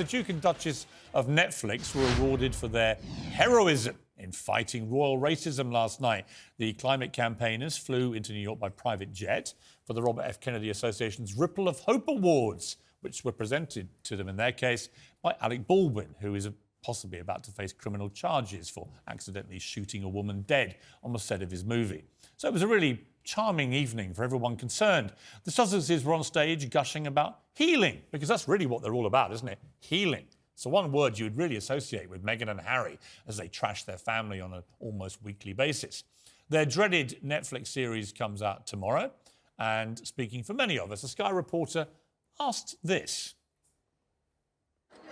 The Duke and Duchess of Netflix were awarded for their heroism in fighting royal racism last night. The climate campaigners flew into New York by private jet for the Robert F. Kennedy Association's Ripple of Hope Awards, which were presented to them in their case by Alec Baldwin, who is possibly about to face criminal charges for accidentally shooting a woman dead on the set of his movie. So it was a really charming evening for everyone concerned. The Sussexes were on stage gushing about healing, because that's really what they're all about, isn't it? Healing. So one word you would really associate with Meghan and Harry as they trash their family on an almost weekly basis. Their dreaded Netflix series comes out tomorrow, and speaking for many of us, a Sky reporter asked this.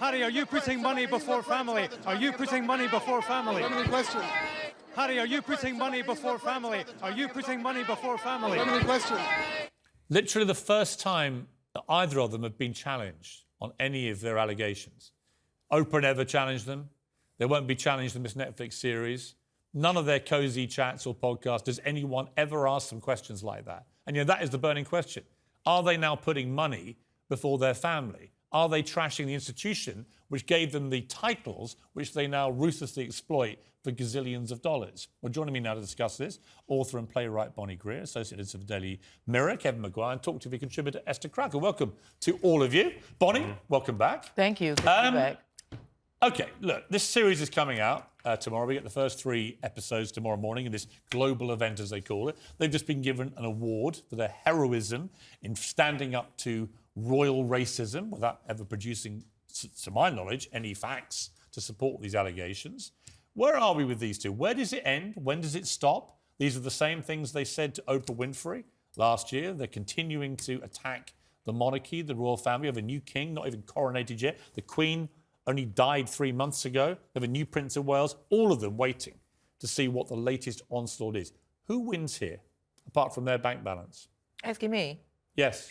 Harry, are you putting money before family? Are you putting money before family? Family question. Harry, are you putting money before family? Are you putting money before family? Family question. Literally the first time that either of them have been challenged on any of their allegations. Oprah never challenged them. They won't be challenged in this Netflix series. None of their cosy chats or podcasts does anyone ever ask them questions like that. And that is the burning question. Are they now putting money before their family? Are they trashing the institution which gave them the titles which they now ruthlessly exploit for gazillions of dollars? Well, joining me now to discuss this, author and playwright Bonnie Greer, associate editor of the Daily Mirror, Kevin Maguire, and Talk TV contributor Esther Krakue. Welcome to all of you. Bonnie, welcome back. Thank you. Good to be back. OK, look, this series is coming out tomorrow. We get the first 3 episodes tomorrow morning in this global event, as they call it. They've just been given an award for their heroism in standing up to royal racism without ever producing, to my knowledge, any facts to support these allegations. Where are we with these two? Where does it end? When does it stop? These are the same things they said to Oprah Winfrey last year. They're continuing to attack the monarchy, the royal family. We have a new king, not even coronated yet. The Queen only died 3 months ago. We have a new Prince of Wales. All of them waiting to see what the latest onslaught is. Who wins here, apart from their bank balance? Asking me? Yes.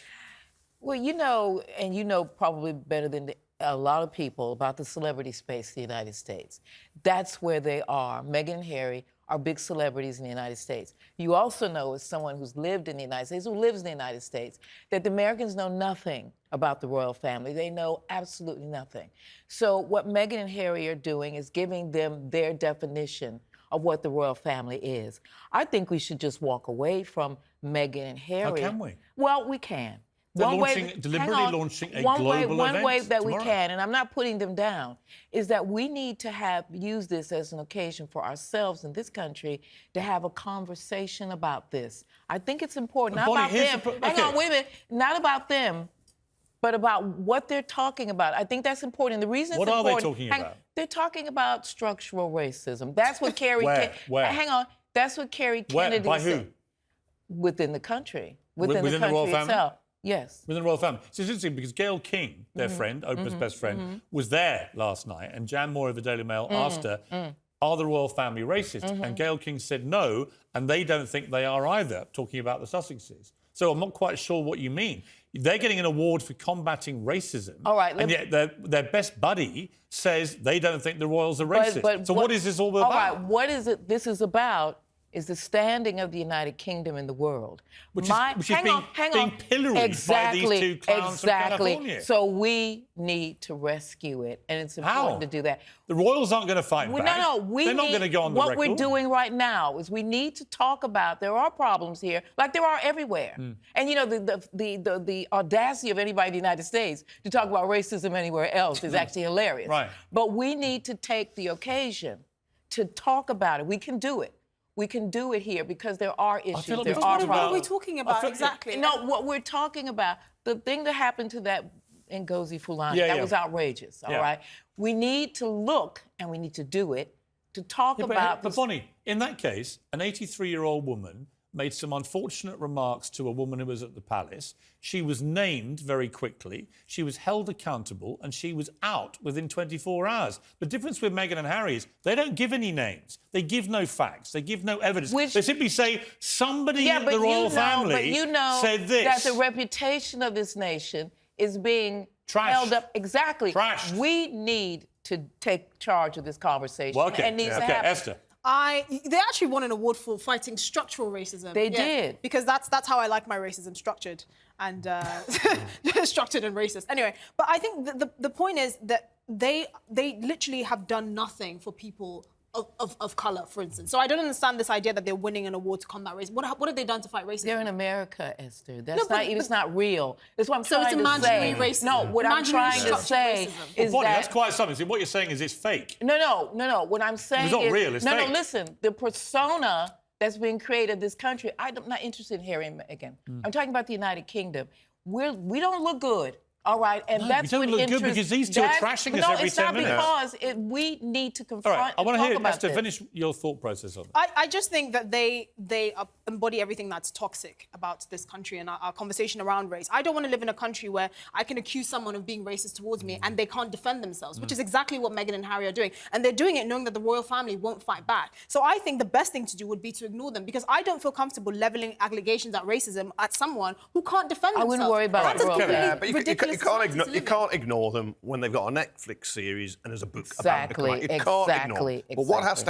Well, you know, and you know probably better than a lot of people about the celebrity space in the United States. That's where they are. Meghan and Harry are big celebrities in the United States. You also know, as someone who's lived in the United States, who lives in the United States, that the Americans know nothing about the royal family. They know absolutely nothing. So what Meghan and Harry are doing is giving them their definition of what the royal family is. I think we should just walk away from Meghan and Harry. How can we? Well, we can. Deliberately launching a global event One way that tomorrow. we can, and I'm not putting them down, is that we need to use this as an occasion for ourselves in this country to have a conversation about this. I think it's important, not about them. Hang on, wait a minute. Not about them, but about what they're talking about. I think that's important. The reason what it's important, are they talking about? They're talking about structural racism. That's what Kerry. Where? Hang on. That's what Kerry Kennedy By said. who? Within the country. Within the royal country family? itself. Yes. Within the royal family. So it's interesting because Gayle King, their friend, Oprah's best friend, was there last night, and Jan Moore of the Daily Mail asked her, are the royal family racist? And Gayle King said no, and they don't think they are either, talking about the Sussexes. So I'm not quite sure what you mean. They're getting an award for combating racism. All right. And yet their best buddy says they don't think the royals are racist. So what is this all about? All right, what is it this is about is the standing of the United Kingdom in the world. Which is being pilloried by these two clowns from California. So we need to rescue it, and it's important to do that. The royals aren't going to fight back. No, they're not going to go on the record. What we're doing right now is we need to talk about, there are problems here, like there are everywhere. And you know, the audacity of anybody in the United States to talk about racism anywhere else is actually hilarious. Right. But we need to take the occasion to talk about it. We can do it. We can do it here because there are issues. Like there are problems. What are we talking about exactly? No, what we're talking about, the thing that happened to that Ngozi Fulani, that was outrageous, all right? We need to look, and we need to do it, to talk about... But Bonnie, in that case, an 83-year-old woman made some unfortunate remarks to a woman who was at the palace. She was named very quickly. She was held accountable, and she was out within 24 hours. The difference with Meghan and Harry is they don't give any names. They give no facts. They give no evidence. They simply say somebody in the royal family said this. That the reputation of this nation is being held up. Exactly. Trashed. We need to take charge of this conversation. Well, okay. It needs to happen. Esther. They actually won an award for fighting structural racism. They did. Because that's how I like my racism, structured and structured and racist. Anyway, but I think the point is that they literally have done nothing for people of colour, for instance. So I don't understand this idea that they're winning an award to combat racism. What have they done to fight racism? They're in America, Esther. It's not real. That's what I'm So trying it's to imaginary say. racism. No, what I'm Imaginary trying to structural say racism. is Bonnie, that... that's quite something. See, what you're saying is it's fake. No. What I'm saying It's not is... real, it's no, fake. No, listen. The persona that's being created in this country, I'm not interested in Harry and Meghan. I'm talking about the United Kingdom. We don't look good. All right, and No, that's you don't what look good because these two are trashing us every 10 minutes. No, it's not because we need to All confront right, I want to and hear talk about Esther this. finish your thought process on it. I just think that they embody everything that's toxic about this country and our conversation around race. I don't want to live in a country where I can accuse someone of being racist towards me and they can't defend themselves, which is exactly what Meghan and Harry are doing. And they're doing it knowing that the royal family won't fight back. So I think the best thing to do would be to ignore them, because I don't feel comfortable levelling allegations at racism at someone who can't defend I themselves. wouldn't worry about That's a royal completely family. Yeah, but you ridiculous can't society to ignore, live you in. can't ignore them when they've got a Netflix series and there's a book about to come out. You can't ignore them. But what has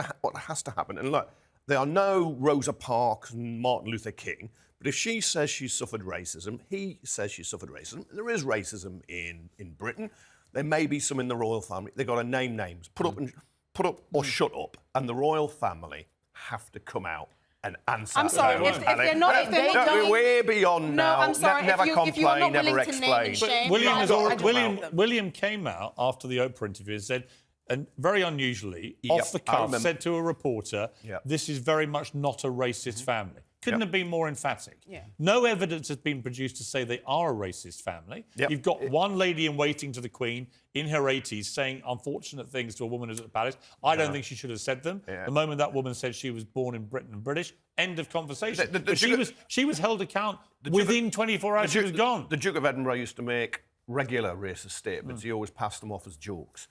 to happen, and look, there are no Rosa Parks and Martin Luther King, but if she says she's suffered racism, he says she's suffered racism, there is racism in Britain, there may be some in the royal family, they've got to name names, put up or shut up, and the royal family have to come out and answer. I'm sorry, if they're not doing... We're beyond No, now. I'm sorry, Never if you are complain, not never willing to name and explain. shame... William came out after the Oprah interview and said, and very unusually, off the I cuff, remember. said to a reporter, this is very much not a racist family. Couldn't have been more emphatic. Yeah. No evidence has been produced to say they are a racist family. You've got one lady in waiting to the Queen in her 80s saying unfortunate things to a woman who's at the palace. I don't think she should have said them. The moment that woman said she was born in Britain and British, end of conversation. But she was held account within 24 hours. She was gone. The Duke of Edinburgh used to make regular racist statements. He always passed them off as jokes.